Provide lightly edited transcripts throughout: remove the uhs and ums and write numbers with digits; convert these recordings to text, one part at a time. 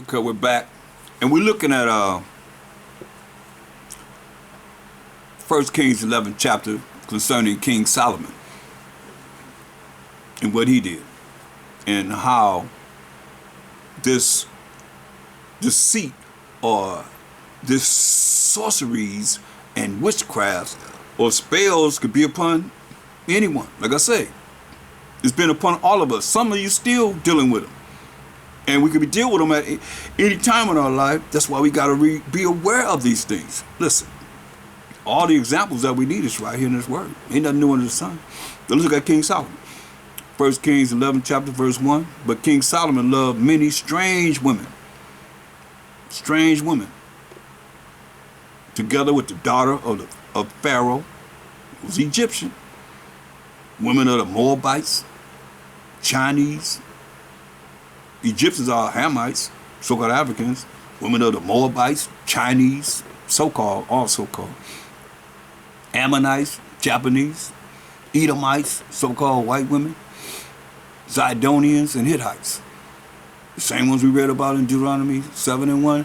Okay, we're back, and we're looking at 1 Kings 11 chapter concerning King Solomon and what he did, and how this deceit or this sorceries and witchcrafts or spells could be upon anyone. Like I say, it's been upon all of us. Some of you still dealing with them. And we could be dealing with them at any time in our life. That's why we got to be aware of these things. Listen, all the examples that we need is right here in this word. Ain't nothing new under the sun. Let's look at King Solomon. 1 Kings 11 chapter verse 1. But King Solomon loved many strange women. Strange women. Together with the daughter of Pharaoh, who was Egyptian. Women of the Moabites, Chinese. Egyptians are Hamites, so-called Africans. Women of the Moabites, Chinese, so-called, all so-called. Ammonites, Japanese. Edomites, so-called white women. Zidonians and Hittites. The same ones we read about in Deuteronomy 7 and 1.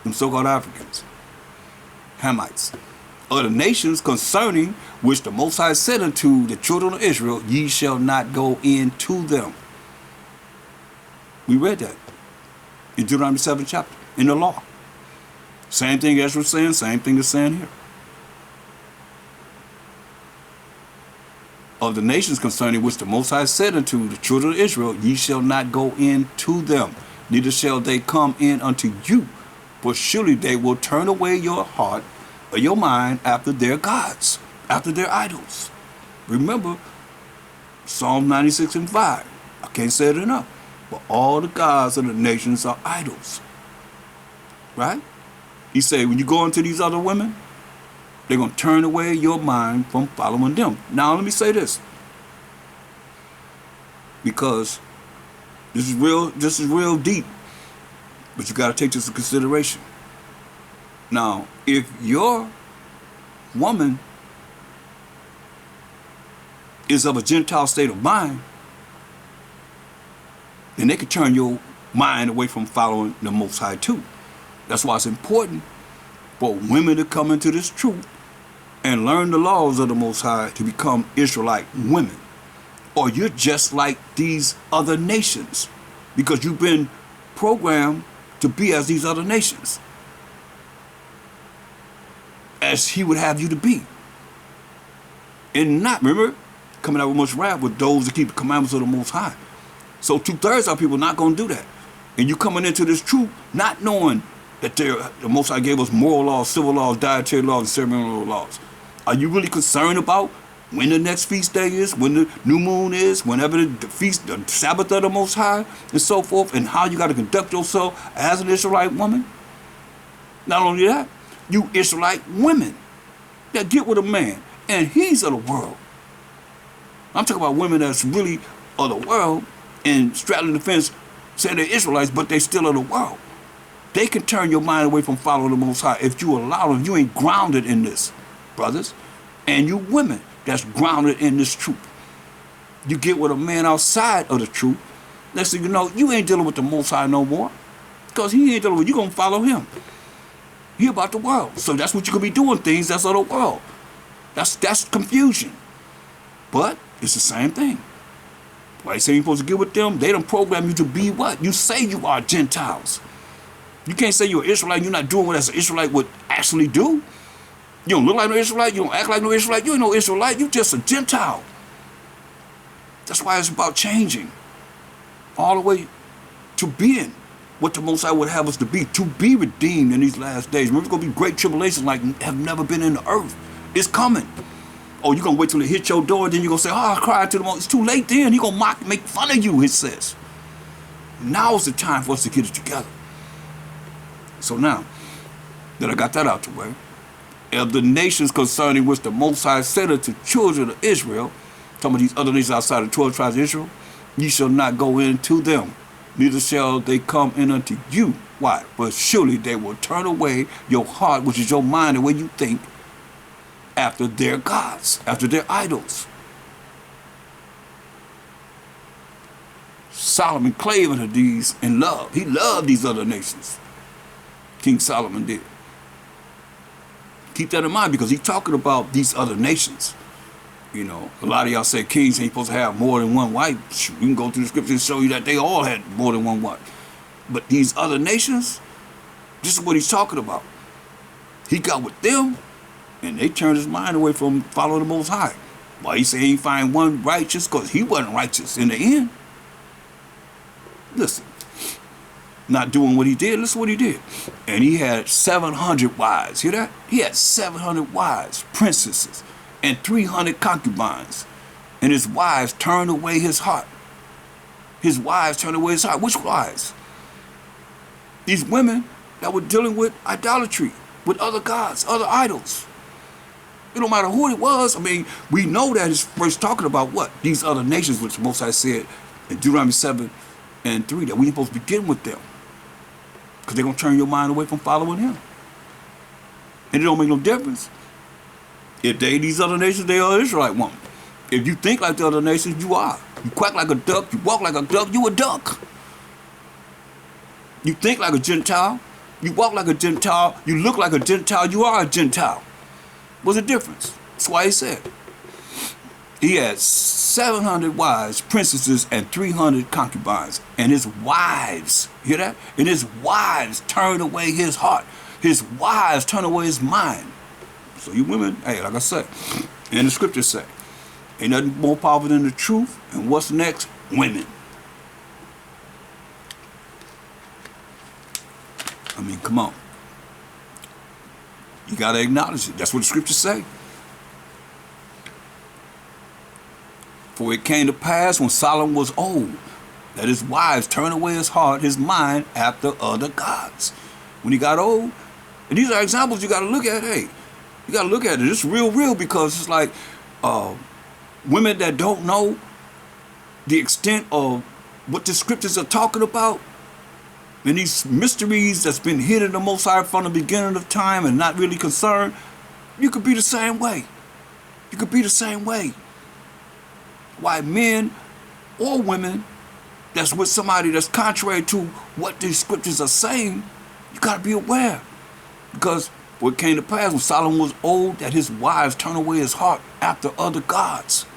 Them so-called Africans. Hamites. Other nations concerning which the Most High said unto the children of Israel, ye shall not go into them. We read that in Deuteronomy 7 chapter, in the law. Same thing Ezra was saying, same thing is saying here. Of the nations concerning which the Most High said unto the children of Israel, ye shall not go into them, neither shall they come in unto you, for surely they will turn away your heart or your mind after their gods, after their idols. Remember, Psalm 96 and 5. I can't say it enough. But all the gods of the nations are idols. Right? He said, when you go into these other women, they're going to turn away your mind from following them. Now, let me say this. Because this is real deep. But you got to take this into consideration. Now, if your woman is of a Gentile state of mind, then they could turn your mind away from following the Most High too. That's why it's important for women to come into this truth and learn the laws of the Most High to become Israelite women. Or you're just like these other nations because you've been programmed to be as these other nations, as he would have you to be. And not, remember, coming out with much wrath with those that keep the commandments of the Most High. So 2/3 of people not going to do that. And you coming into this truth not knowing that the Most High gave us moral laws, civil laws, dietary laws, and ceremonial laws. Are you really concerned about when the next feast day is, when the new moon is, whenever the feast, the Sabbath of the Most High, and so forth, and how you got to conduct yourself as an Israelite woman? Not only that, you Israelite women that get with a man, and he's of the world. I'm talking about women that's really of the world and straddling the fence saying they're Israelites, but they still of the world. They can turn your mind away from following the Most High if you allow them. You ain't grounded in this, brothers. And you women that's grounded in this truth. You get with a man outside of the truth, next thing you know, you ain't dealing with the Most High no more. Because he ain't dealing with you, going to follow him. He about the world. So that's what you could be doing, things that's of the world. That's confusion. But it's the same thing. Why you say you're supposed to get with them? They don't program you to be what? You say you are Gentiles. You can't say you're an Israelite and you're not doing what as an Israelite would actually do. You don't look like no Israelite. You don't act like no Israelite. You ain't no Israelite. You just a Gentile. That's why it's about changing. All the way to being what the Most High would have us to be redeemed in these last days. Remember, it's going to be great tribulations like have never been in the earth. It's coming. Oh, you're going to wait till it hit your door, then you're going to say, oh, I cried to the Most. It's too late then. He's going to make fun of you, it says. Now's the time for us to get it together. So now that I got that out the way, of the nations concerning which the Most High said unto children of Israel, some of these other nations outside of 12 tribes of Israel, ye shall not go into them, neither shall they come in unto you. Why? But surely they will turn away your heart, which is your mind, the way you think, after their gods, after their idols. Solomon clave unto these in love. He loved these other nations. King Solomon did. Keep that in mind because he's talking about these other nations. You know, a lot of y'all say kings ain't supposed to have more than one wife. Shoot, you can go through the scriptures and show you that they all had more than one wife. But these other nations, this is what he's talking about. He got with them, and they turned his mind away from following the Most High. Why he say he ain't find one righteous? Because he wasn't righteous in the end. Listen, not doing what he did, listen what he did. And he had 700 wives. Hear that? He had 700 wives, princesses, and 300 concubines. And his wives turned away his heart. His wives turned away his heart. Which wives? These women that were dealing with idolatry, with other gods, other idols. It don't matter who it was. I mean, we know that it's first talking about what? These other nations, which Moses said in Deuteronomy 7 and 3, that we ain't supposed to begin with them. Because they're going to turn your mind away from following him. And it don't make no difference. If these other nations, they are Israelite woman. If you think like the other nations, you are. You quack like a duck, you walk like a duck, you a duck. You think like a Gentile, you walk like a Gentile, you look like a Gentile, you are a Gentile. What's the difference? That's why he said. He had 700 wives, princesses, and 300 concubines. And his wives, hear that? And his wives turned away his heart. His wives turned away his mind. So you women, hey, like I said, and the scriptures say, ain't nothing more powerful than the truth. And what's next? Women. I mean, come on. You got to acknowledge it. That's what the scriptures say. For it came to pass when Solomon was old, that his wives turned away his heart, his mind, after other gods. When he got old, and these are examples you got to look at. Hey, you got to look at it. It's real because it's like women that don't know the extent of what the scriptures are talking about, and these mysteries that's been hidden the Most High from the beginning of time and not really concerned. You could be the same way. You could be the same way. Why men or women that's with somebody that's contrary to what these scriptures are saying, you got to be aware. Because what came to pass when Solomon was old, that his wives turned away his heart after other gods,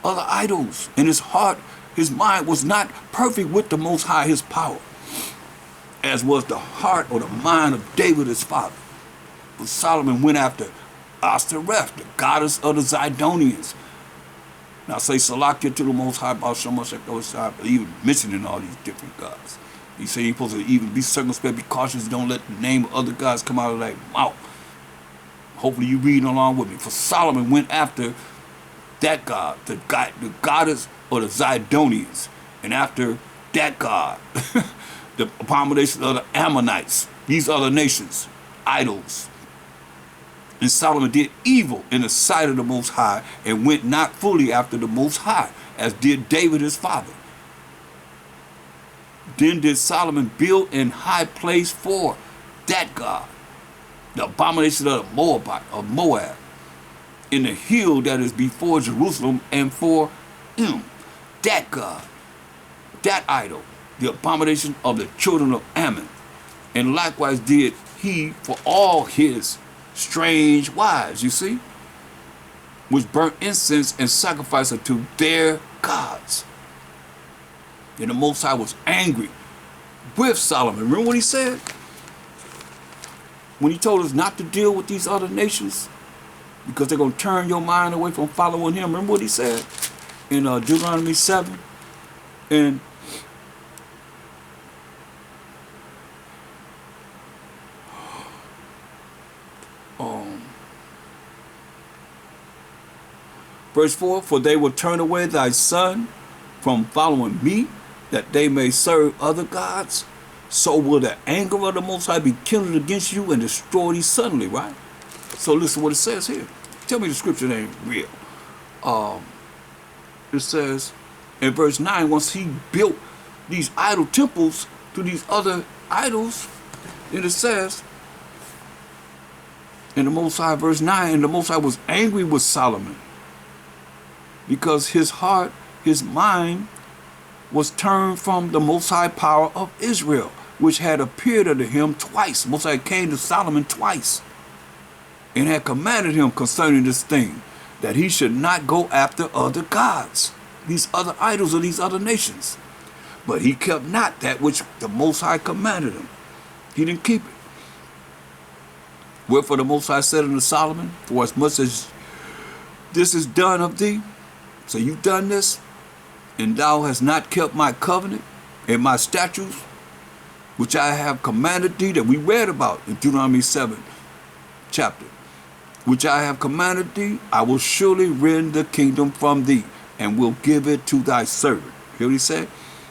other idols. And his heart, his mind was not perfect with the Most High, his power, as was the heart or the mind of David, his father. But Solomon went after Ashtoreth, the goddess of the Zidonians. Now say Salakia to the Most High about so much like those side, but even mentioning all these different gods. He said you're supposed to even be circumspect, be cautious, don't let the name of other gods come out of that mouth. Hopefully you reading along with me. For Solomon went after that god, the goddess of the Zidonians, and after that god, the abomination of the Ammonites, these other nations, idols. And Solomon did evil in the sight of the Most High and went not fully after the Most High, as did David his father. Then did Solomon build an high place for that god, the abomination of Moab, in the hill that is before Jerusalem, and for him, that god, that idol, the abomination of the children of Ammon. And likewise did he for all his strange wives, you see, which burnt incense and sacrificed unto their gods. And the Most High was angry with Solomon. Remember what he said? When he told us not to deal with these other nations because they're going to turn your mind away from following him. Remember what he said in Deuteronomy 7 and verse 4, for they will turn away thy son from following me, that they may serve other gods. So will the anger of the Most High be kindled against you and destroy thee suddenly, right? So listen what it says here. Tell me the scripture ain't real. It says in verse 9, once he built these idol temples to these other idols, then it says in the Most High, verse 9, and the Most High was angry with Solomon, because his heart, his mind was turned from the Most High power of Israel, which had appeared unto him twice. Most High came to Solomon twice and had commanded him concerning this thing, that he should not go after other gods, these other idols of these other nations. But he kept not that which the Most High commanded him. He didn't keep it. Wherefore the Most High said unto Solomon, for as much as this is done of thee, so you've done this, and thou hast not kept my covenant and my statutes, which I have commanded thee, that we read about in Deuteronomy 7 chapter, which I have commanded thee, I will surely rend the kingdom from thee, and will give it to thy servant. Hear what he said?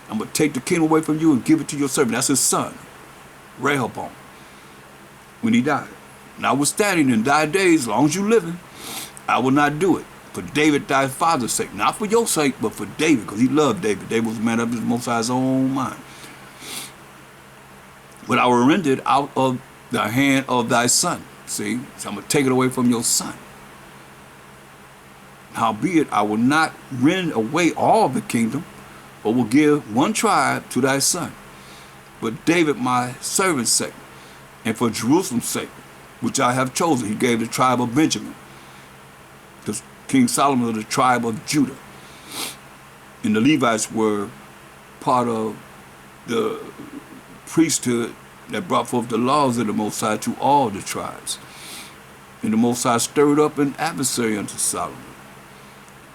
I'm going to take the kingdom away from you and give it to your servant. That's his son, Rehoboam, when he died. Notwithstanding, in thy days, as long as you living, I will not do it. For David thy father's sake. Not for your sake, but for David, because he loved David. David was a man of his Most High's own mind. But I will rend it out of the hand of thy son. See? So I'm going to take it away from your son. Howbeit, I will not rend away all the kingdom, but will give one tribe to thy son. But David my servant's sake, and for Jerusalem's sake, which I have chosen, he gave the tribe of Benjamin. Because King Solomon was the tribe of Judah. And the Levites were part of the priesthood that brought forth the laws of the Most High to all the tribes. And the Most High stirred up an adversary unto Solomon,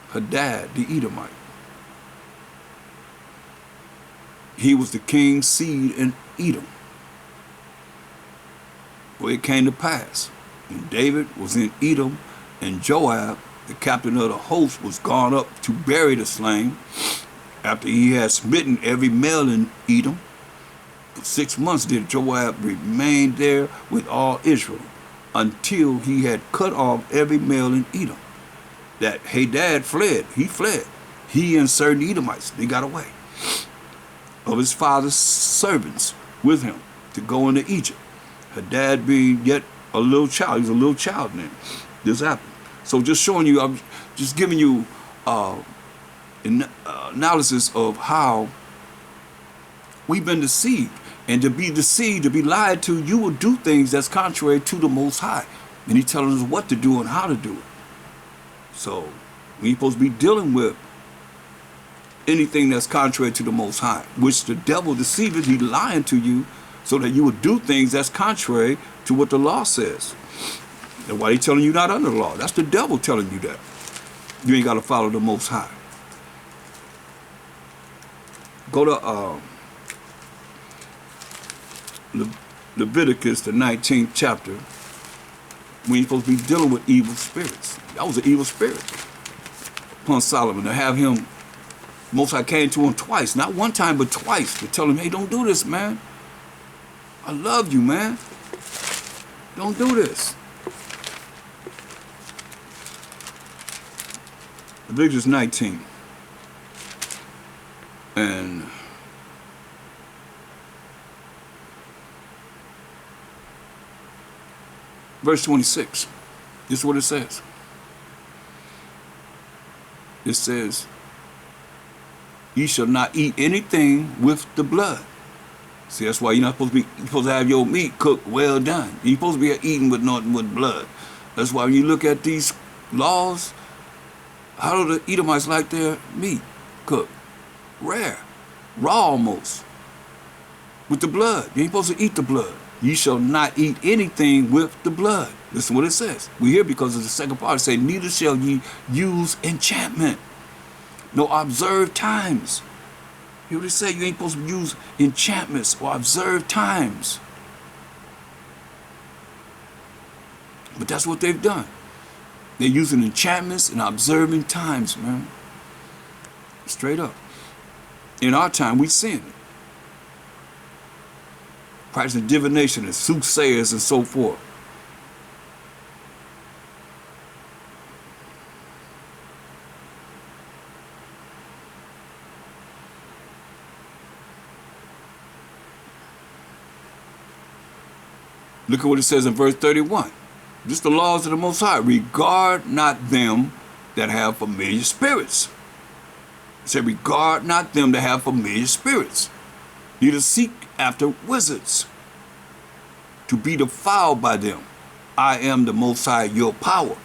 Hadad the Edomite. He was the king's seed in Edom. Well, it came to pass, when David was in Edom, and Joab, the captain of the host, was gone up to bury the slain, after he had smitten every male in Edom. For 6 months did Joab remain there with all Israel, until he had cut off every male in Edom. That Hadad fled, he fled. He and certain Edomites, they got away. Of his father's servants with him to go into Egypt. Hadad being yet a little child. He was a little child then. This happened. So just showing you, I'm just giving you analysis of how we've been deceived. And to be deceived, to be lied to, you will do things that's contrary to the Most High. And He's telling us what to do and how to do it. So we're supposed to be dealing with anything that's contrary to the Most High, which the devil deceiveth, he's lying to you so that you would do things that's contrary to what the law says. And why he's telling you not under the law? That's the devil telling you that. You ain't got to follow the Most High. Go to Leviticus, the 19th chapter, when you're supposed to be dealing with evil spirits. That was an evil spirit upon Solomon, to have him, Most High came to him twice, not one time, but twice, to tell him, hey, don't do this, man. I love you, man. Don't do this. Leviticus 19. And verse 26. This is what it says. It says, ye shall not eat anything with the blood. See, that's why you're not supposed to be, you're supposed to have your meat cooked well done. You're supposed to be eating with nothing with blood. That's why when you look at these laws, how do the Edomites like their meat cooked? Rare. Raw almost. With the blood. You ain't supposed to eat the blood. You shall not eat anything with the blood. Listen what it says. We here because of the second part. It says, neither shall ye use enchantment, nor observe times. You already said you ain't supposed to use enchantments or observe times. But that's what they've done. They're using enchantments and observing times, man. Straight up. In our time, we sin. Practicing divination and soothsayers and so forth. Look at what it says in verse 31. Just the laws of the Most High. Regard not them that have familiar spirits. said, regard not them that have familiar spirits, neither seek after wizards, to be defiled by them. I am the Most High, your power.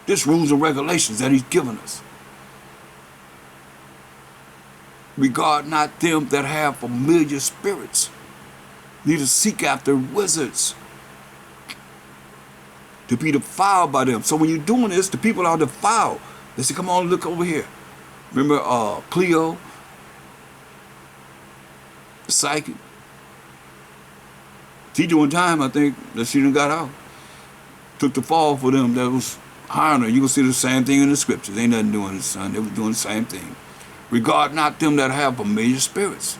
This rules and regulations that he's given us. Regard not them that have familiar spirits, neither seek after wizards, to be defiled by them. So when you're doing this, the people are defiled. They say, come on, look over here. Remember Cleo, the psychic? She doing time, I think, that she done got out. Took the fall for them that was hiring her. You can see the same thing in the scriptures. Ain't nothing doing this, son. They was doing the same thing. Regard not them that have familiar spirits.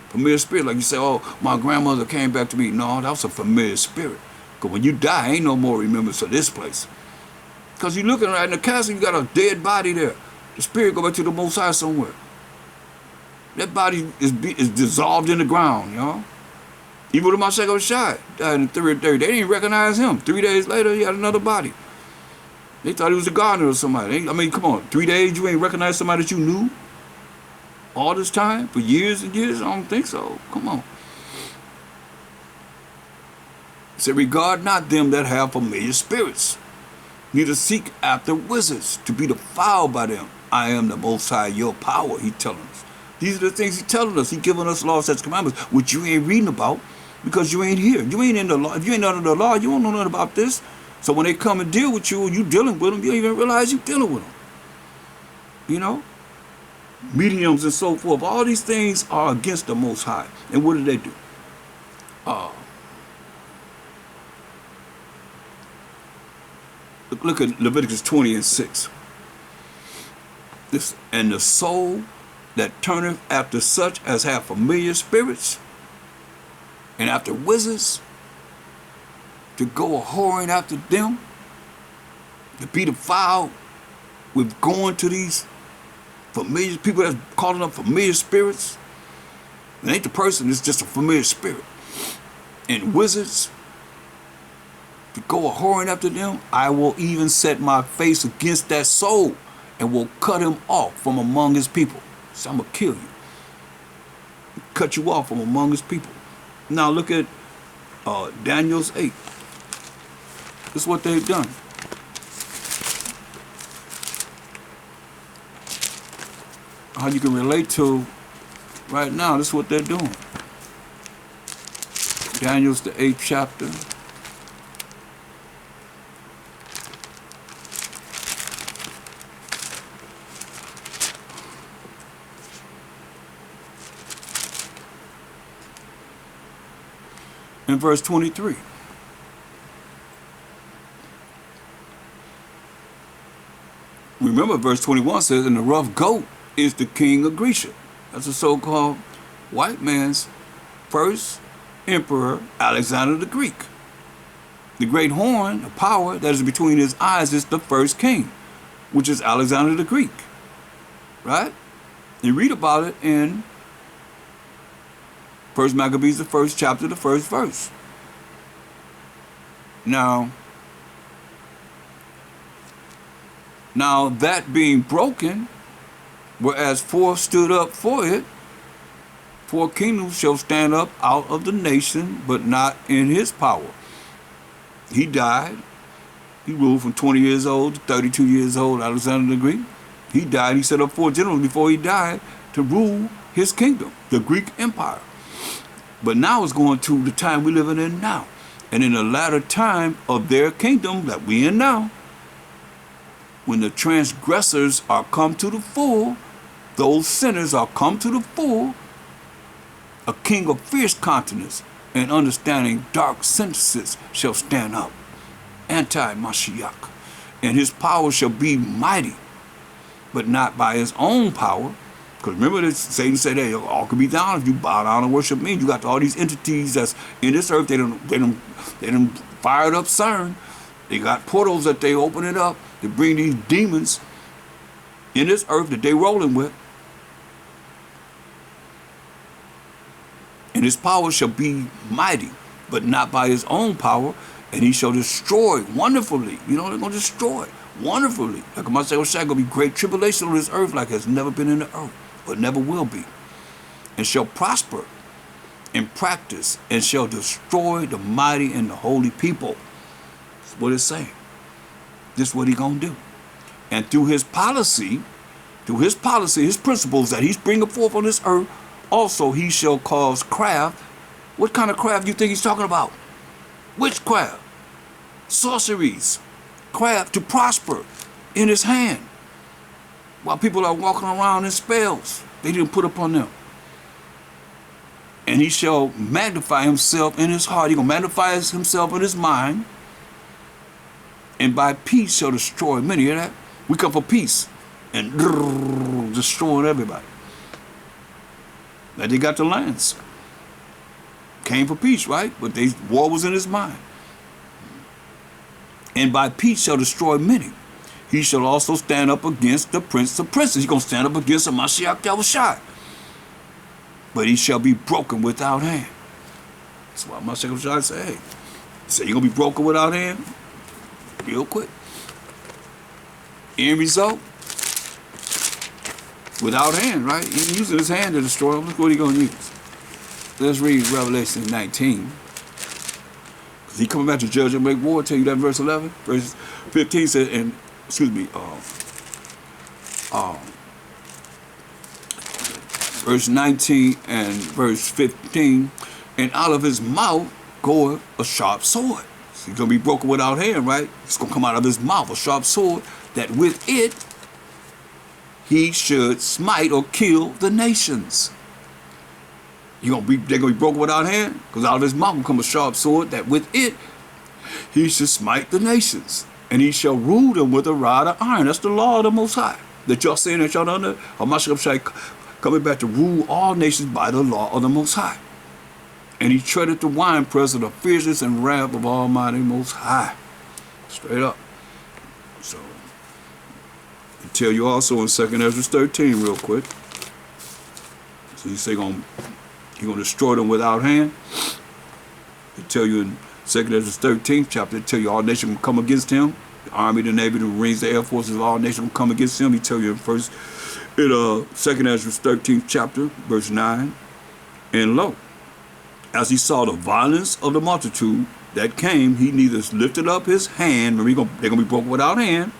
Familiar spirit, like you say, oh, my grandmother came back to me. No, that was a familiar spirit. Because when you die, ain't no more remembrance of this place. Because you're looking right in the castle, you got a dead body there. The spirit go back to the Most High somewhere. That body is dissolved in the ground, y'all. Even with my second shot, died in the third day. They didn't recognize him. 3 days later, he had another body. They thought he was a gardener or somebody. I mean, come on, 3 days you ain't recognized somebody that you knew all this time for years and years? I don't think so. Come on. It said, regard not them that have familiar spirits, neither seek after wizards, to be defiled by them. I am the Most High, your power, he telling us. These are the things he's telling us. He's giving us laws, statutes, commandments, which you ain't reading about because you ain't here. You ain't in the law. If you ain't under the law, you don't know nothing about this. So when they come and deal with you, you dealing with them, you don't even realize you're dealing with them. You know? Mediums and so forth. All these things are against the Most High. And what do? Look at Leviticus 20:6. This, and the soul that turneth after such as have familiar spirits and after wizards, to go a whoring after them, to be defiled with going to these familiar people that's calling up familiar spirits. It ain't the person, it's just a familiar spirit. And wizards, to go a whoring after them, I will even set my face against that soul and will cut him off from among his people. So I'm going to kill you. Cut you off from among his people. Now look at Daniel's 8. This is what they've done. How you can relate to right now, this is what they're doing. Daniel's the 8th chapter. In verse 23. Remember, verse 21 says, and the rough goat is the king of Grecia. That's the so-called white man's first emperor, Alexander the Greek. The great horn, the power that is between his eyes, is the first king, which is Alexander the Greek. Right? You read about it in 1 Maccabees, the 1st chapter, the 1st verse. Now that being broken, whereas 4 stood up for it, 4 kingdoms shall stand up out of the nation, but not in his power. He died. He ruled from 20 years old to 32 years old, Alexander the Greek. He died. He set up 4 generals before he died to rule his kingdom, the Greek Empire. But now it's going to the time we're living in now. And in the latter time of their kingdom that we in now, when the transgressors are come to the full, those sinners are come to the full, a king of fierce countenance and understanding dark sentences shall stand up, anti-Mashiach, and his power shall be mighty, but not by his own power. Because remember, this, Satan said, hey, all could be down if you bow down and worship me. You got all these entities that's in this earth. They done fired up CERN. They got portals that they open it up to bring these demons in this earth that they rolling with. And his power shall be mighty, but not by his own power. And he shall destroy wonderfully. You know, they're going to destroy wonderfully. Like my say, going to be great tribulation on this earth like has never been in the earth, or never will be. And shall prosper in practice, and shall destroy the mighty and the holy people. That's what it's saying. This is what he's going to do. And through his policy, his principles that he's bringing forth on this earth, also he shall cause craft. What kind of craft do you think he's talking about? Witchcraft, sorceries, craft to prosper in his hand. While people are walking around in spells they didn't put upon them. And he shall magnify himself in his heart. He's going to magnify himself in his mind. And by peace shall destroy many. Hear that? We come for peace. And destroying everybody. Now they got the lands. Came for peace, right? But war was in his mind. And by peace shall destroy many. He shall also stand up against the prince of princes. He's going to stand up against the Mashiach Yahushua. But he shall be broken without hand. That's why Mashiach Yahushua said, hey, so you're going to be broken without hand? Real quick. End result, without hand, right? He's using his hand to destroy them. Look what he's going to use. Let's read Revelation 19. Because he coming back to judge and make war. Tell you that in verse 11. Verse 15 says, and, excuse me, verse 19 and verse 15, and out of his mouth goeth a sharp sword. So he's going to be broken without hand, right? It's going to come out of his mouth, a sharp sword, that with it he should smite or kill the nations. They're going to be broken without hand, because out of his mouth will come a sharp sword, that with it he should smite the nations. And he shall rule them with a rod of iron. That's the law of the Most High. That y'all saying that y'all don't know. Mashiach coming back to rule all nations by the law of the Most High. And he treaded the winepress of the fierceness and wrath of Almighty Most High. Straight up. So, I tell you also in 2nd Ezra 13 real quick. So he say he's going to destroy them without hand. He tell you in 2nd Ezra 13th chapter, he tell you all nations will come against him. The army, the navy, the marines, the air forces, all nations will come against him. He tell you in 2nd Ezra 13th chapter, verse 9. And lo, as he saw the violence of the multitude that came, he neither lifted up his hand, remember they're going to be broken without hand,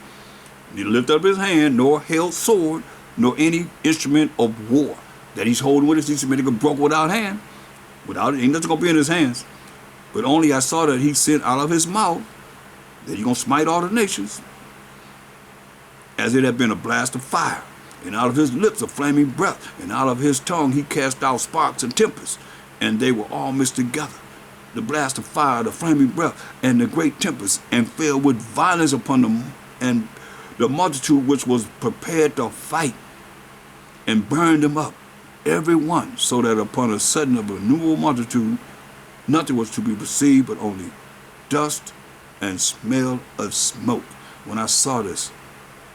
he lifted up his hand, nor held sword, nor any instrument of war that he's holding with his instrument, going to be broken without hand. Without it, ain't nothing going to be in his hands. But only I saw that he sent out of his mouth, that he's going to smite all the nations, as it had been a blast of fire, and out of his lips a flaming breath, and out of his tongue he cast out sparks and tempests, and they were all mixed together. The blast of fire, the flaming breath, and the great tempest, and fell with violence upon them, and the multitude which was prepared to fight, and burned them up, every one, so that upon a sudden of a innumerable multitude, nothing was to be perceived but only dust and smell of smoke. When I saw this,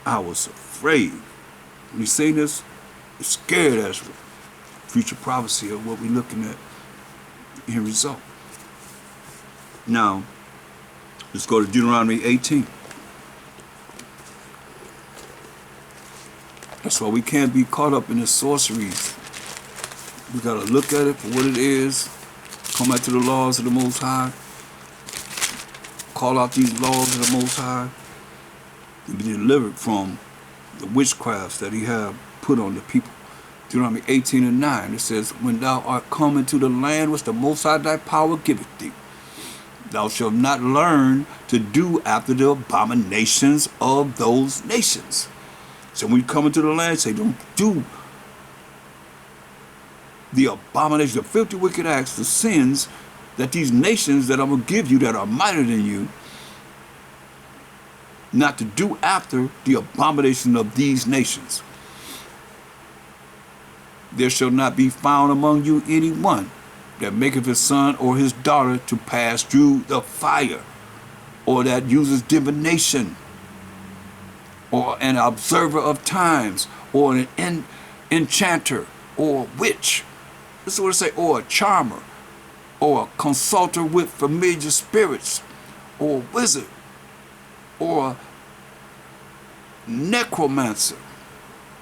I was afraid. When you seen this, it scared us. Future prophecy of what we're looking at in result. Now, let's go to Deuteronomy 18. That's why we can't be caught up in the sorceries. We got to look at it for what it is, come back to the laws of the Most High, call out these laws of the Most High, and be delivered from the witchcrafts that he have put on the people. Deuteronomy 18 and 9, it says, when thou art come into the land which the Most High thy power giveth thee, thou shalt not learn to do after the abominations of those nations. So when you come into the land, say, don't do the abominations, the filthy wicked acts, the sins that these nations that I'm going to give you that are mightier than you, not to do after the abomination of these nations. There shall not be found among you any one that maketh his son or his daughter to pass through the fire, or that uses divination, or an observer of times, or an enchanter, or a witch. This is what it say, or a charmer, or a consulter with familiar spirits, or a wizard, or necromancer.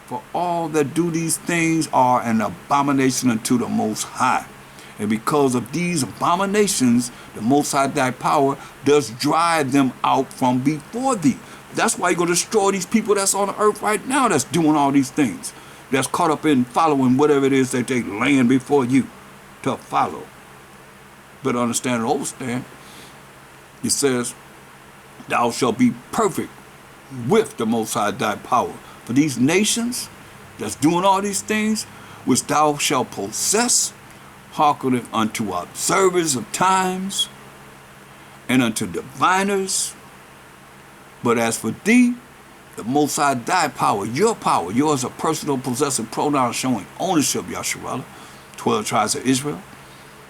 For all that do these things are an abomination unto the Most High. And because of these abominations, the Most High thy power does drive them out from before thee. That's why you're going to destroy these people that's on the earth right now that's doing all these things. That's caught up in following whatever it is that they laying before you to follow. But understand and overstand. It says, thou shalt be perfect with the Most High thy power. For these nations that's doing all these things, which thou shalt possess, hearkeneth unto observers of times, and unto diviners. But as for thee, the Most High thy power, yours a personal possessive pronoun showing ownership, Yasharallah, 12 tribes of Israel.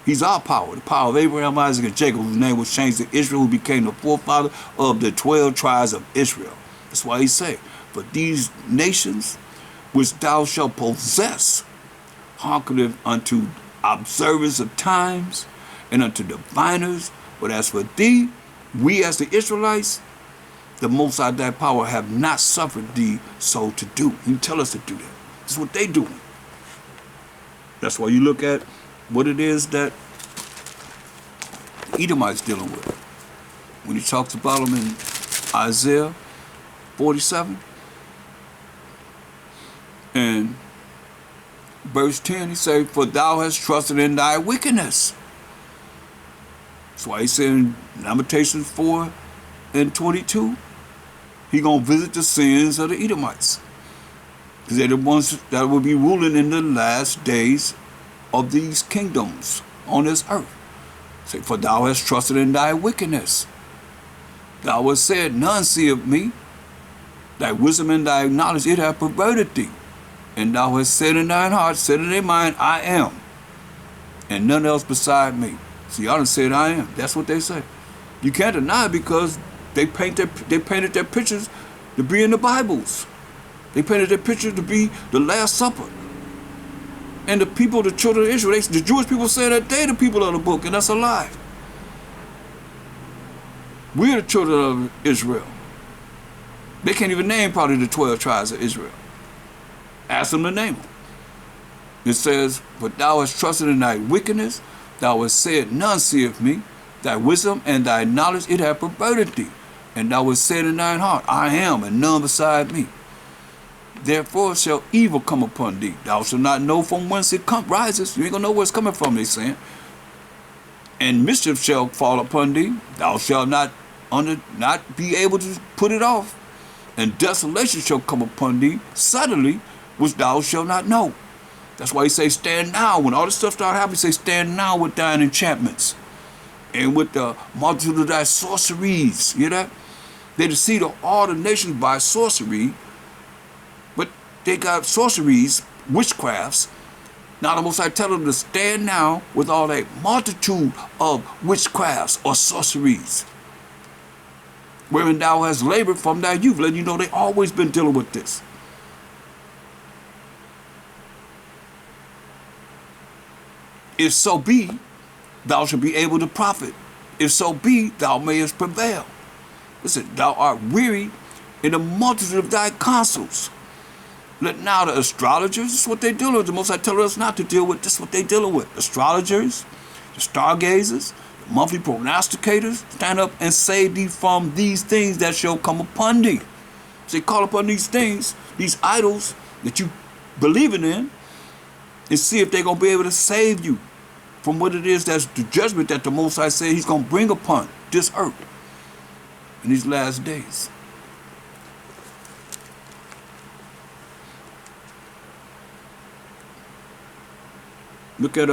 He's our power, the power of Abraham, Isaac, and Jacob, whose name was changed to Israel, who became the forefather of the 12 tribes of Israel. That's why he said, for these nations which thou shalt possess, hearkeneth unto observers of times, and unto diviners. But as for thee, we as the Israelites, the Most High thy power have not suffered thee so to do. He tell us to do that. That's what they doing. That's why you look at what it is that the Edomites dealing with. When he talks about them in Isaiah 47 and verse 10, he say, for thou hast trusted in thy wickedness. That's why he said in Lamentations 4 and 22, he gonna visit the sins of the Edomites. Because they're the ones that will be ruling in the last days of these kingdoms on this earth. Say, for thou hast trusted in thy wickedness. Thou hast said, none seeth me. Thy wisdom and thy knowledge, it hath perverted thee. And thou hast said in thine heart, said in thy mind, I am, and none else beside me. See, y'all done said I am. That's what they say. You can't deny it because they painted their pictures to be in the Bibles. They painted their pictures to be the Last Supper. And the people, the children of Israel, the Jewish people say that they the people of the book, and that's a lie. We're the children of Israel. They can't even name probably the 12 tribes of Israel. Ask them to name them. It says, but thou hast trusted in thy wickedness, thou hast said, none seeth me. Thy wisdom and thy knowledge, it hath perverted thee. And thou hast said in thine heart, I am, and none beside me. Therefore shall evil come upon thee. Thou shalt not know from whence it rises. You ain't gonna know where it's coming from, they saying. And mischief shall fall upon thee. Thou shalt not be able to put it off. And desolation shall come upon thee suddenly, which thou shalt not know. That's why he say, stand now. When all this stuff start happening, he say, stand now with thine enchantments. And with the multitude of thy sorceries. You hear that? They deceive all the nations by sorcery. But they got sorceries, witchcrafts. Now the Most High tell them to stand now with all that multitude of witchcrafts or sorceries, wherein thou hast labored from thy youth. Letting you know they always been dealing with this. If so be, thou shalt be able to profit. If so be, thou mayest prevail. Listen, thou art weary in the multitude of thy counsels. Let now the astrologers, this is what they dealing with. The Most High tell us not to deal with, this is what they dealing with. Astrologers, the stargazers, the monthly prognosticators, stand up and save thee from these things that shall come upon thee. So they call upon these things, these idols that you believing in, and see if they're going to be able to save you from what it is that's the judgment that the Most High said he's going to bring upon this earth in these last days. Look at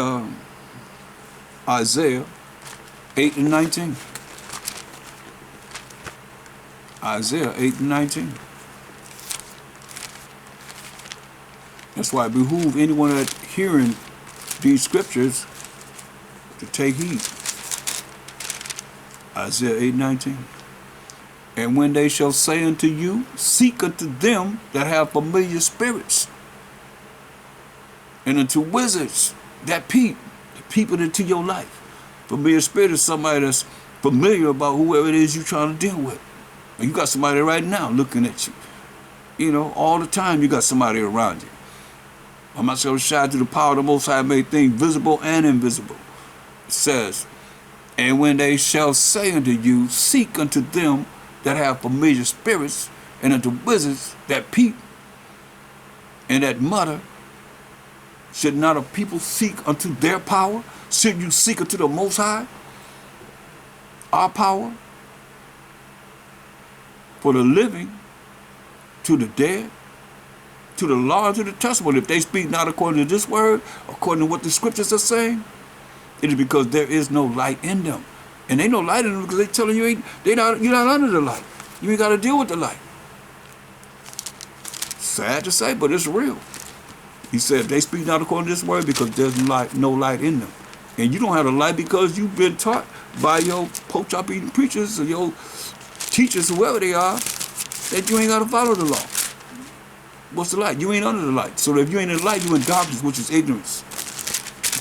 Isaiah 8 and 19. Isaiah 8 and 19. That's why it behooves anyone that hearing these scriptures to take heed. Isaiah 8:19. And when they shall say unto you, seek unto them that have familiar spirits, and unto wizards that peep into your life. Familiar spirit is somebody that's familiar about whoever it is you're trying to deal with. And you got somebody right now looking at you. You know, all the time you got somebody around you. I'm not going to shine through the power of the Most High, made things visible and invisible. It says, and when they shall say unto you, seek unto them that have familiar spirits, and unto wizards that peep and that mutter, should not a people seek unto their power? Should you seek unto the Most High, our power, for the living, to the dead, to the law, and to the testimony? If they speak not according to this word, according to what the scriptures are saying, it is because there is no light in them. And ain't no light in them because they telling you you're not under the light. You ain't got to deal with the light. Sad to say, but it's real. He said they speak not according to this word because there's no light in them. And you don't have the light because you've been taught by your pork chop eating preachers or your teachers, whoever they are, that you ain't got to follow the law. What's the light? You ain't under the light. So if you ain't in the light, you in darkness, which is ignorance.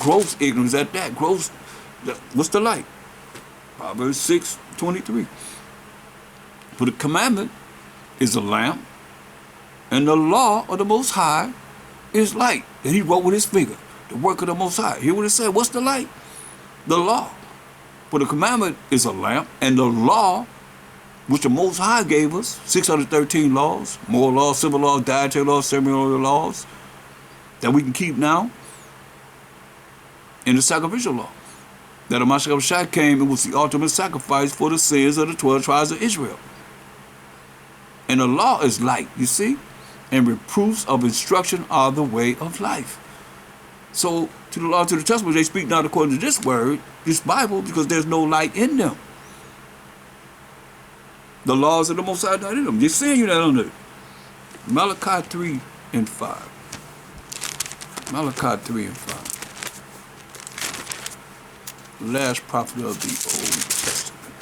Gross ignorance at that. Gross. What's the light? Proverbs 6:23. For the commandment is a lamp, and the law of the Most High is light. That he wrote with his finger. The work of the Most High. Hear what it said? What's the light? The law. For the commandment is a lamp, and the law, which the Most High gave us, 613 laws, moral laws, civil laws, dietary laws, ceremonial laws, that we can keep now, in the sacrificial law. That the Mashiach came and was the ultimate sacrifice for the sins of the 12 tribes of Israel. And the law is light, you see? And reproofs of instruction are the way of life. So, to the law, to the testament, they speak not according to this word, this Bible, because there's no light in them. The laws of the Most High not in them. They're saying you're not under it. Malachi 3 and 5. Malachi 3 and 5. The last prophet of the Old Testament.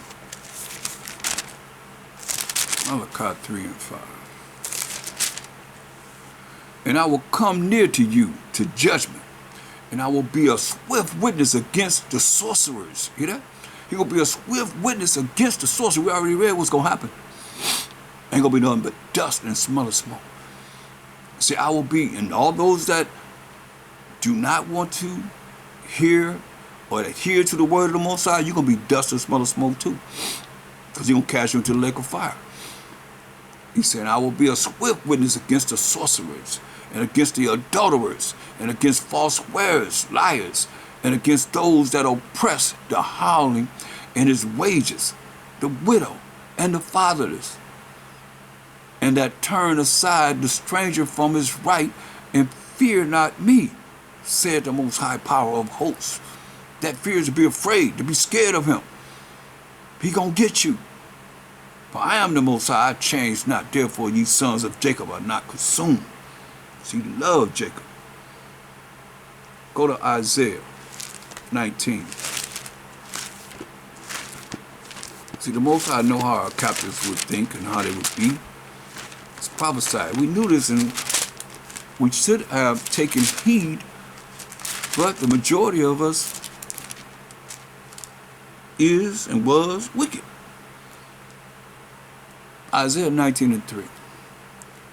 Malachi 3 and 5. And I will come near to you to judgment, and I will be a swift witness against the sorcerers. Hear that? He will be a swift witness against the sorcerer. We already read what's going to happen. Ain't going to be nothing but dust and smell of smoke. See, I will be, and all those that do not want to hear or adhere to the word of the Most High, you're going to be dust and smell of smoke too. Because he's going to cast you into the lake of fire. He said, I will be a swift witness against the sorcerers, and against the adulterers, and against false swearers, liars, and against those that oppress the howling and his wages, the widow and the fatherless, and that turn aside the stranger from his right, and fear not me, said the Most High Power of hosts. That fears to be afraid, to be scared of him. He gonna get you. For I am the Most High, I change not, therefore ye sons of Jacob are not consumed. See, love Jacob. Go to Isaiah 19. See, the Most High know how our captives would think and how they would be. It's prophesied. We knew this, and we should have taken heed, but the majority of us is and was wicked. Isaiah 19 and 3.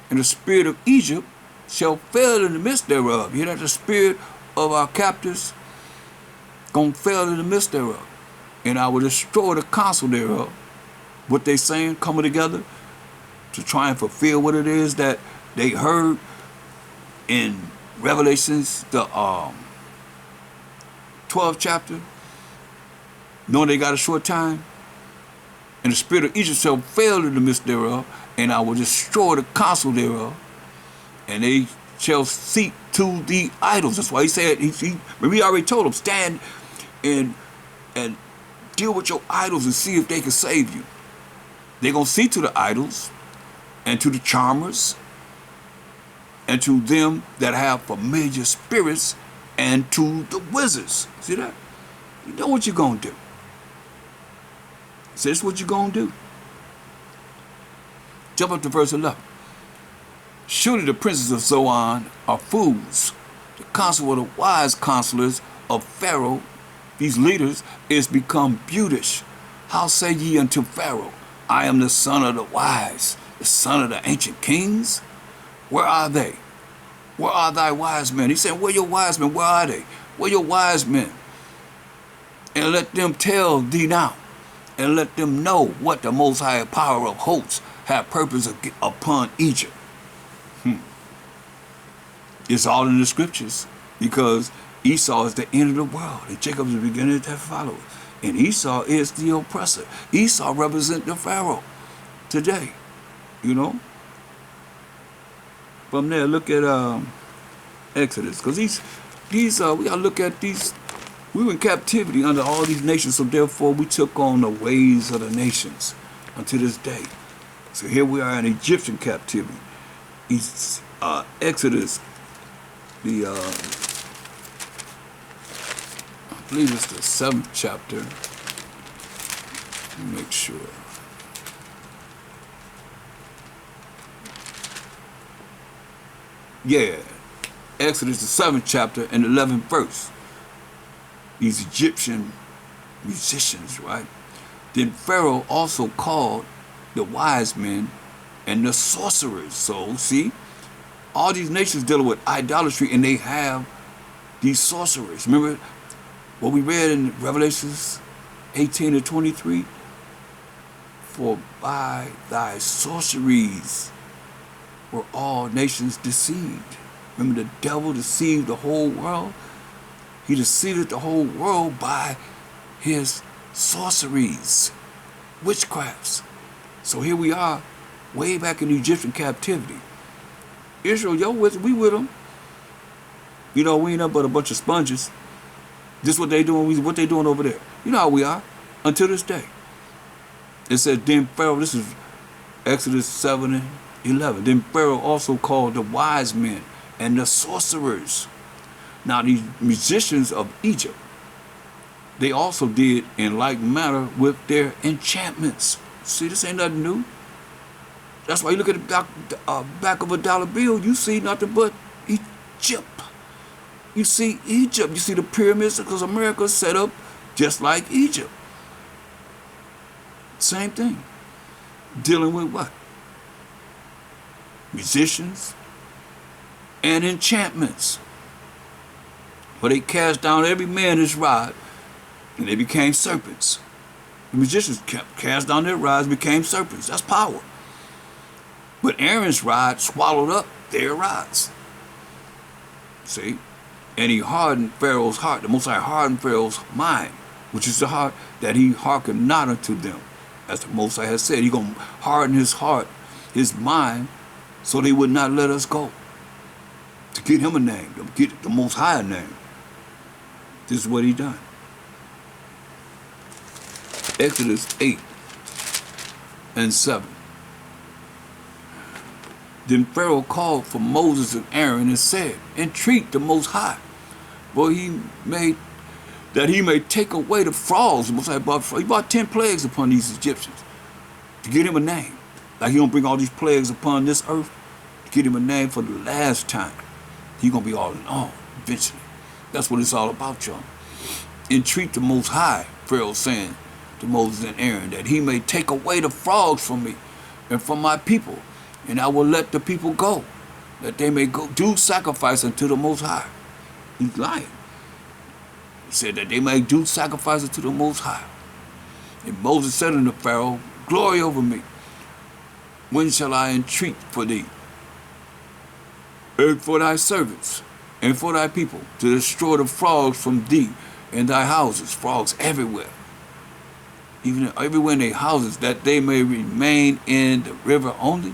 And the spirit of Egypt shall fail in the midst thereof. You hear that? The spirit of our captors gonna fail in the midst thereof. And I will destroy the counsel thereof. What they saying, coming together to try and fulfill what it is that they heard in Revelations, the 12th chapter, knowing they got a short time. And the spirit of Egypt shall fail in the midst thereof, and I will destroy the counsel thereof, and they shall seek to the idols. That's why he said, we already told them, stand and deal with your idols and see if they can save you. They're going to see to the idols and to the charmers and to them that have familiar spirits and to the wizards. See that? You know what you're going to do. So this is what you're going to do. Jump up to verse 11. Surely the princes of Zoan are fools. The counsel of the wise counselors of Pharaoh, these leaders, is become brutish. How say ye unto Pharaoh, I am the son of the wise, the son of the ancient kings? Where are they? Where are thy wise men? He said, where your wise men? Where are they? Where your wise men? And let them tell thee now, and let them know what the Most High power of hosts have purpose upon Egypt. It's all in the scriptures, because Esau is the end of the world, and Jacob is the beginning that follows. And Esau is the oppressor. Esau represents the Pharaoh today, you know. From there, look at Exodus, because these we gotta look at these. We were in captivity under all these nations, so therefore we took on the ways of the nations unto this day. So here we are in Egyptian captivity. Exodus, I believe it's the 7th chapter. Let me make sure. Yeah, Exodus the 7th chapter and 11th verse. These Egyptian musicians, right? Then Pharaoh also called the wise men and the sorcerers. So, see, all these nations dealing with idolatry, and they have these sorceries. Remember what we read in Revelations 18 and 23? For by thy sorceries were all nations deceived. Remember, the devil deceived the whole world? He deceived the whole world by his sorceries, witchcrafts. So here we are, way back in Egyptian captivity. Israel, we with them. You know, we ain't nothing but a bunch of sponges. This what they doing, what they doing over there. You know how we are, until this day. It says, then Pharaoh, this is Exodus 7 and 11. Then Pharaoh also called the wise men and the sorcerers. Now these musicians of Egypt, they also did in like manner with their enchantments. See, this ain't nothing new. That's why you look at the back of a dollar bill, you see nothing but Egypt. You see Egypt. You see the pyramids, because America's set up just like Egypt. Same thing. Dealing with what? Musicians and enchantments. But they cast down every man his rod, and they became serpents. The magicians cast down their rods, became serpents. That's power. But Aaron's rod swallowed up their rods. See? And he hardened Pharaoh's heart. The Most High hardened Pharaoh's mind, which is the heart that he hearkened not unto them. As the Most High has said, he's going to harden his heart, his mind, so they would not let us go. To get him a name, to get the Most High a name. This is what he done. Exodus 8 and 7. Then Pharaoh called for Moses and Aaron and said, entreat the Most High, for he may take away the frogs. The Most High he brought 10 plagues upon these Egyptians to get him a name. Like he gonna bring all these plagues upon this earth to get him a name for the last time. He gonna be all in all eventually. That's what it's all about, y'all. Entreat the Most High, Pharaoh saying to Moses and Aaron, that he may take away the frogs from me and from my people, and I will let the people go, that they may go do sacrifice unto the Most High. He's lying. He said that they may do sacrifice unto the Most High. And Moses said unto Pharaoh, glory over me. When shall I entreat for thee, and for thy servants, and for thy people, to destroy the frogs from thee and thy houses? Frogs everywhere. Even everywhere in their houses, that they may remain in the river only.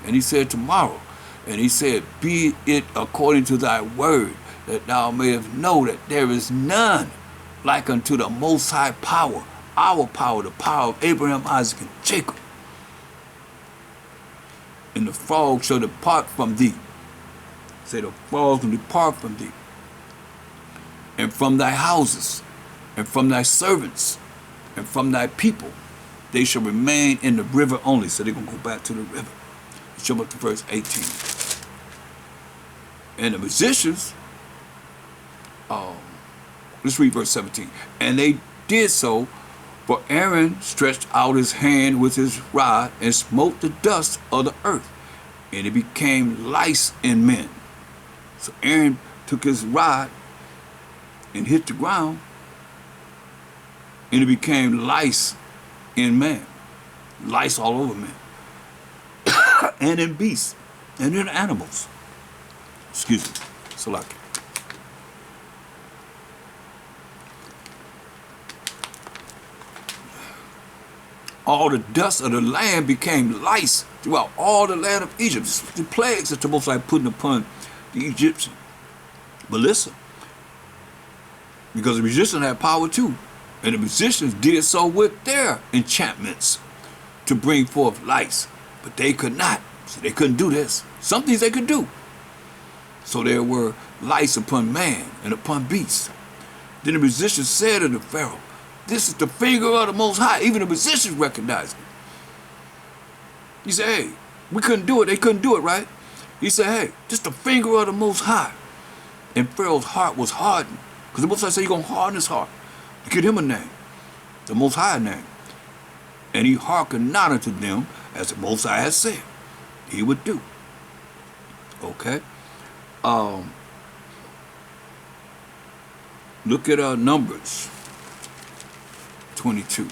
And he said, tomorrow. And he said, be it according to thy word, that thou mayest know that there is none like unto the Most High power, our power, the power of Abraham, Isaac, and Jacob. And the frogs shall depart from thee. Say the frogs will depart from thee, and from thy houses, and from thy servants, and from thy people. They shall remain in the river only. So they're going to go back to the river. Show up to verse 18. And the musicians, let's read verse 17. And they did so, for Aaron stretched out his hand with his rod and smote the dust of the earth, and it became lice in men. So Aaron took his rod and hit the ground, and it became lice in man. Lice all over man. And in beasts, and in animals. Excuse me. Salaki. All the dust of the land became lice throughout all the land of Egypt. The plagues that the Most High putting upon the Egyptians. But listen, because the magicians had power too, and the magicians did so with their enchantments to bring forth lice, but they could not. So they couldn't do this. Some things they could do. So there were lice upon man and upon beasts. Then the magicians said unto Pharaoh, this is the finger of the Most High. Even the magicians recognized it. He said, hey, we couldn't do it. They couldn't do it, right? He said, hey, this is the finger of the Most High. And Pharaoh's heart was hardened. Because the Most High said, you're going to harden his heart. To get him a name. The Most High name. And he hearkened not unto them as the Most High had said he would do. Okay? Look at Numbers 22.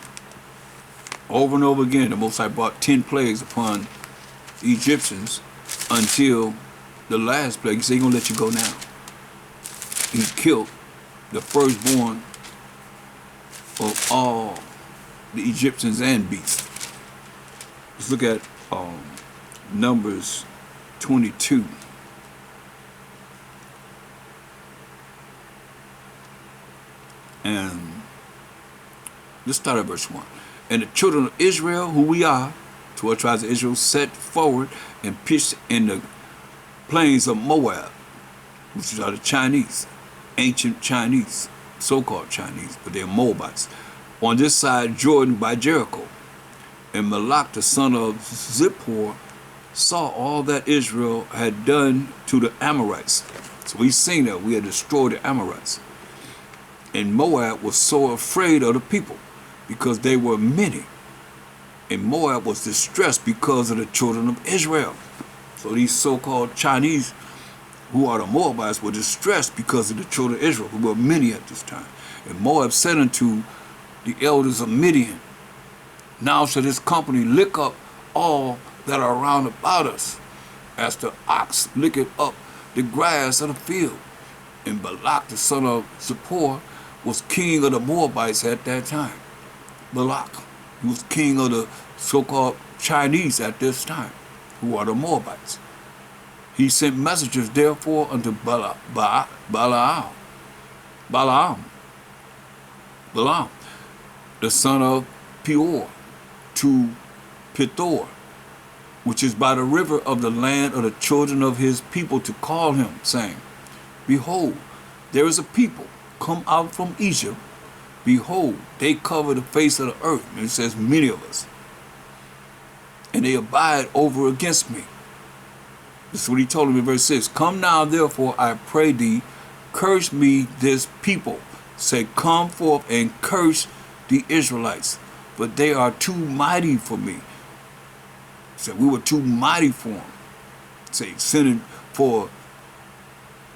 Over and over again, the Most High brought 10 plagues upon the Egyptians until the last plague. He said, he's going to let you go now. He killed the firstborn of all the Egyptians and beasts. Let's look at Numbers 22. And let's start at verse 1. And the children of Israel, who we are, 12 tribes of Israel, set forward and pitched in the plains of Moab, which are the Chinese, ancient Chinese, so-called Chinese, but they're Moabites, on this side Jordan by Jericho. And Balak, the son of Zippor, saw all that Israel had done to the Amorites. So he's seen that we had destroyed the Amorites. And Moab was so afraid of the people because they were many. And Moab was distressed because of the children of Israel. So these so-called Chinese, who are the Moabites, were distressed because of the children of Israel, who were many at this time. And Moab said unto the elders of Midian, now shall this company lick up all that are round about us, as the ox licketh up the grass of the field. And Balak, the son of Zippor, was king of the Moabites at that time. Balak, he was king of the so-called Chinese at this time, who are the Moabites. He sent messengers, therefore, unto Balaam, the son of Peor, to Pithor, which is by the river of the land of the children of his people, to call him, saying, behold, there is a people come out from Egypt. Behold, they cover the face of the earth. And it says, many of us. And they abide over against me. This is what he told him in verse 6. Come now, therefore, I pray thee, curse me this people. Say, come forth and curse the Israelites, but they are too mighty for me. Said we were too mighty for him. Say, sending for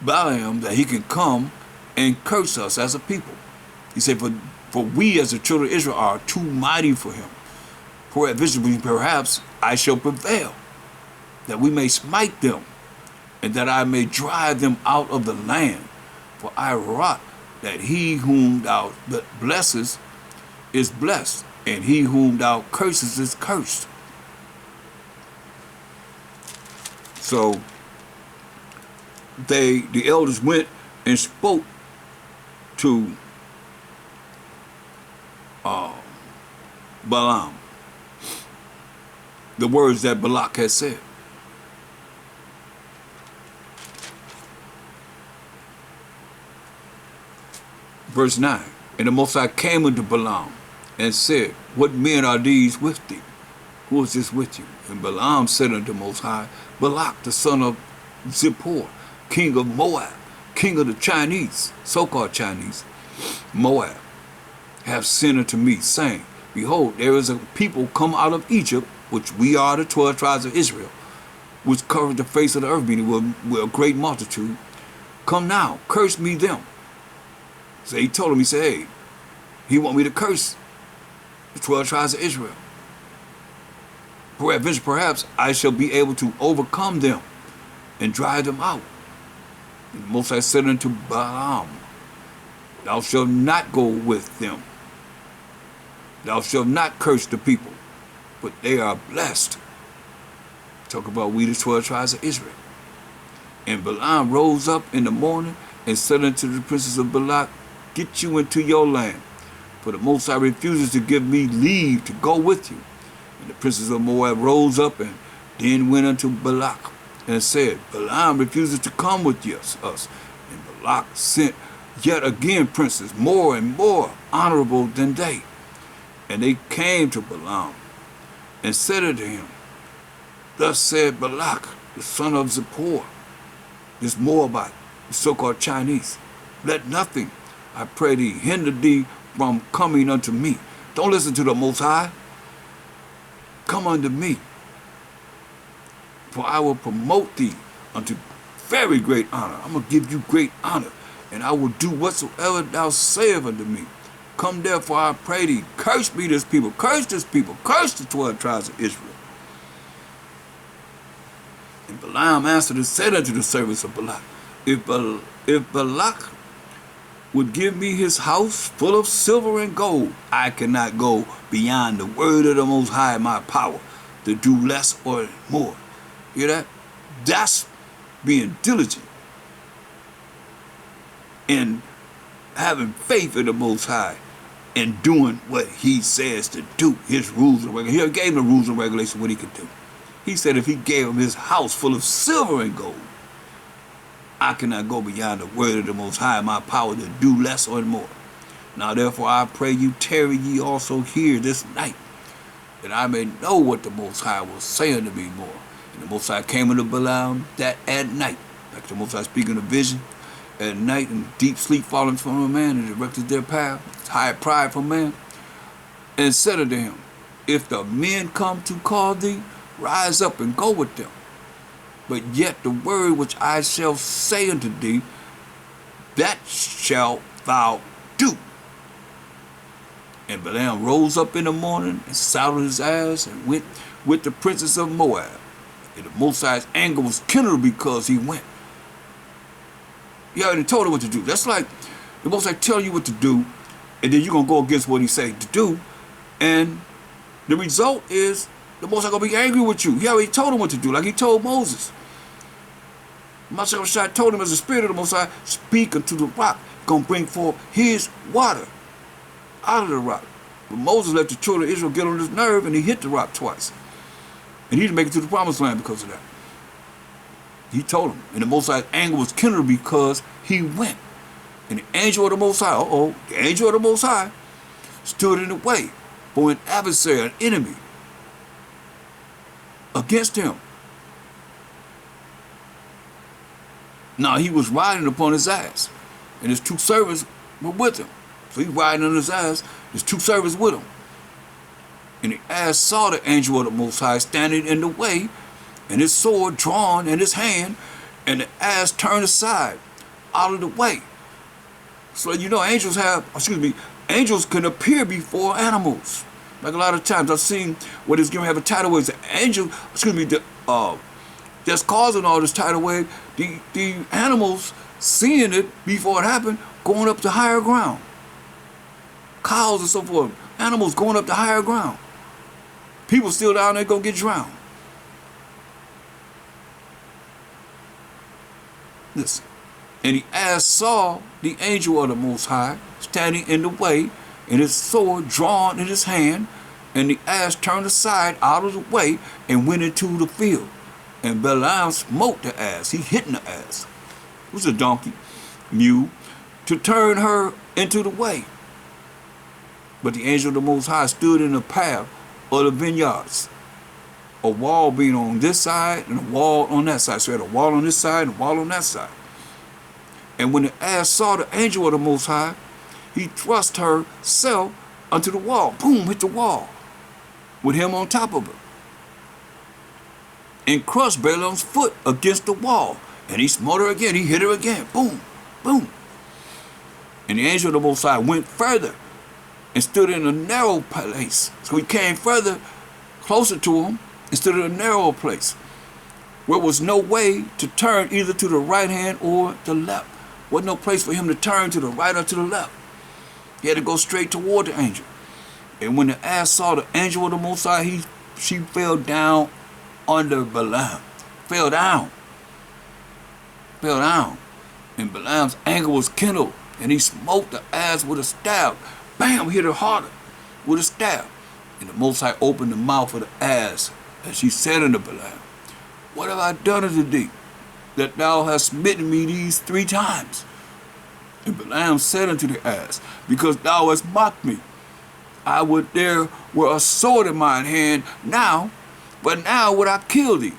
Balaam that he can come and curse us as a people. He said, for we as the children of Israel are too mighty for him. For perhaps I shall prevail, that we may smite them, and that I may drive them out of the land. For I wot that he whom thou blessest is blessed, and he whom thou curses is cursed. So the elders went and spoke to Balaam the words that Balak had said. Verse 9, and the Most High came unto Balaam and said, what men are these with thee? Who is this with you? And Balaam said unto the Most High, Balak, the son of Zippor, king of Moab, king of the Chinese, so-called Chinese, Moab, have sent unto me, saying, behold, there is a people come out of Egypt, which we are the 12 tribes of Israel, which covered the face of the earth, meaning with a great multitude, come now, curse me them. So he told him, he said, hey, he want me to curse the 12 tribes of Israel. Perhaps I shall be able to overcome them and drive them out. And Moses said unto Balaam, thou shalt not go with them. Thou shalt not curse the people, but they are blessed. Talk about we the 12 tribes of Israel. And Balaam rose up in the morning and said unto the princes of Balak, get you into your land, for the Most High refuses to give me leave to go with you. And the princes of Moab rose up and then went unto Balak and said, Balaam refuses to come with us. And Balak sent yet again princes more and more honorable than they. And they came to Balaam and said unto him, thus said Balak, the son of Zippor, this Moabite, the so-called Chinese, let nothing, I pray thee, hinder thee from coming unto me. Don't listen to the Most High. Come unto me, for I will promote thee unto very great honor. I'm going to give you great honor, and I will do whatsoever thou sayest unto me. Come therefore, I pray thee, curse me this people, curse this people, curse the 12 tribes of Israel. And Balaam answered and said unto the servants of Balak, if Balak would give me his house full of silver and gold, I cannot go beyond the word of the Most High, my power, to do less or more. Hear that? That's being diligent in having faith in the Most High and doing what he says to do, his rules and regulations. He gave him the rules and regulations what he could do. He said if he gave him his house full of silver and gold, I cannot go beyond the word of the Most High, my power to do less or more. Now therefore I pray you, tarry ye also here this night, that I may know what the Most High will say unto me more. And the Most High came unto Balaam that at night, like the Most High speaking a vision, at night, and deep sleep falling from a man, and directed their path, high pride from man, and said unto him, if the men come to call thee, rise up and go with them. But yet the word which I shall say unto thee, that shalt thou do. And Balaam rose up in the morning and saddled his ass and went with the princes of Moab. And the Most High's anger was kindled because he went. He already told him what to do. That's like the Most High tell you what to do, and then you're going to go against what he said to do. And the result is the Most High going to be angry with you. He already told him what to do, like he told Moses. Mashah told him as the spirit of the Most High, speak unto the rock, going to bring forth his water out of the rock. But Moses let the children of Israel get on his nerve, and he hit the rock twice. And he didn't make it to the promised land because of that. He told him. And the Most High's anger was kindled because he went. And the angel of the Most High, the angel of the Most High stood in the way for an adversary, an enemy, against him. Now he was riding upon his ass, and his two servants were with him. So he's riding on his ass, his two servants with him. And the ass saw the angel of the Most High standing in the way, and his sword drawn in his hand, and the ass turned aside out of the way. So you know angels can appear before animals. Like a lot of times I've seen what is going to have a tidal wave. The angel, that's causing all this tidal wave, the animals seeing it before it happened, going up to higher ground. Cows and so forth, animals going up to higher ground. People still down there going to get drowned. Listen. And the ass saw the angel of the Most High standing in the way, and his sword drawn in his hand, and the ass turned aside out of the way and went into the field. And Balaam smote the ass. He hit the ass. It was a donkey, mule, to turn her into the way. But the angel of the Most High stood in the path of the vineyards, a wall being on this side and a wall on that side. So he had a wall on this side and a wall on that side. And when the ass saw the angel of the Most High, he thrust herself onto the wall. Boom, hit the wall with him on top of her. and crushed Balaam's foot against the wall. And he smote her again. He hit her again. Boom, boom. And the angel of the Most High went further and stood in a narrow place. So he came further, closer to him, and stood in a narrow place, where was no way to turn either to the right hand or the left. Wasn't no place for him to turn to the right or to the left. He had to go straight toward the angel. And when the ass saw the angel of the Most High, she fell down under Balaam. Fell down. Fell down. And Balaam's anger was kindled, and he smote the ass with a staff. Bam! Hit her harder with a staff. And the Most High opened the mouth of the ass, and she said unto Balaam, What have I done unto thee, that thou hast smitten me these 3 times? And Balaam said unto the ass, Because thou hast mocked me, I would there were a sword in mine hand now, but now would I kill thee.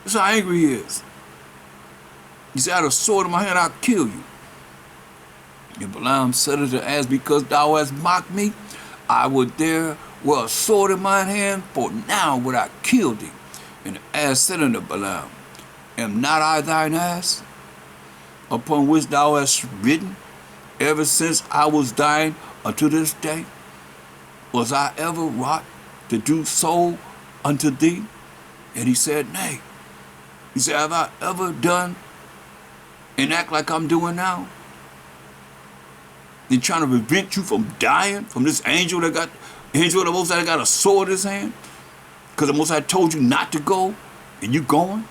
That's how angry he is. He said, I had a sword in my hand, I'll kill you. And Balaam said unto the ass, Because thou hast mocked me, I would there were a sword in mine hand, for now would I kill thee. And the ass said unto Balaam, Am not I thine ass, upon which thou hast ridden, ever since I was thine unto this day? Was I ever wrought to do so unto thee? And he said, Nay. He said, Have I ever done and act like I'm doing now? And trying to prevent you from dying from this angel of the Most High that got a sword in his hand? Because the Most High told you not to go, and you going?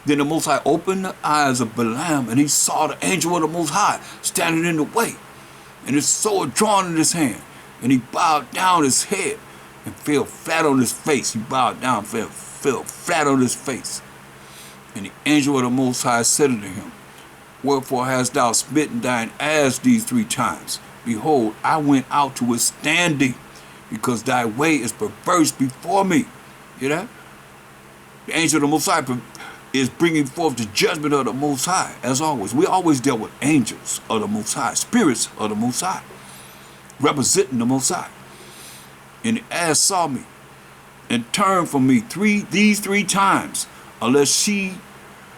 Then the Most High opened the eyes of Balaam, and he saw the angel of the Most High standing in the way, and his sword drawn in his hand. And he bowed down his head and fell flat on his face. He bowed down, fell flat on his face. And the angel of the Most High said unto him, Wherefore hast thou smitten thine ass these 3 times? Behold, I went out to withstand thee, because thy way is perverse before me. Hear that? The angel of the Most High is bringing forth the judgment of the Most High, as always. We always deal with angels of the Most High, spirits of the Most High, representing the Most High. And the ass saw me and turned from me these 3 times. Unless she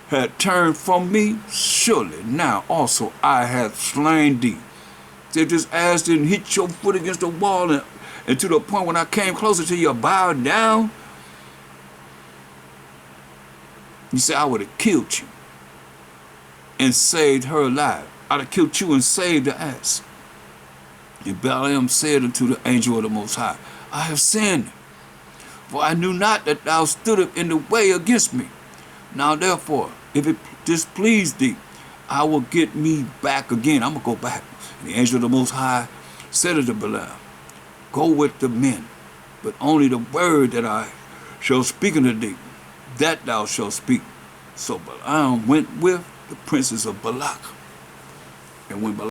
had turned from me, surely now also I have slain thee. If this ass didn't hit your foot against the wall and to the point when I came closer to you, bowed down, you said I would have killed you and saved her alive. I'd have killed you and saved the ass. And Balaam said unto the angel of the Most High, I have sinned, for I knew not that thou stoodest in the way against me. Now therefore, if it displease thee, I will get me back again. I'm going to go back. And the angel of the Most High said unto Balaam, Go with the men, but only the word that I shall speak unto thee, that thou shalt speak. So Balaam went with the princes of Balak. And when Balaam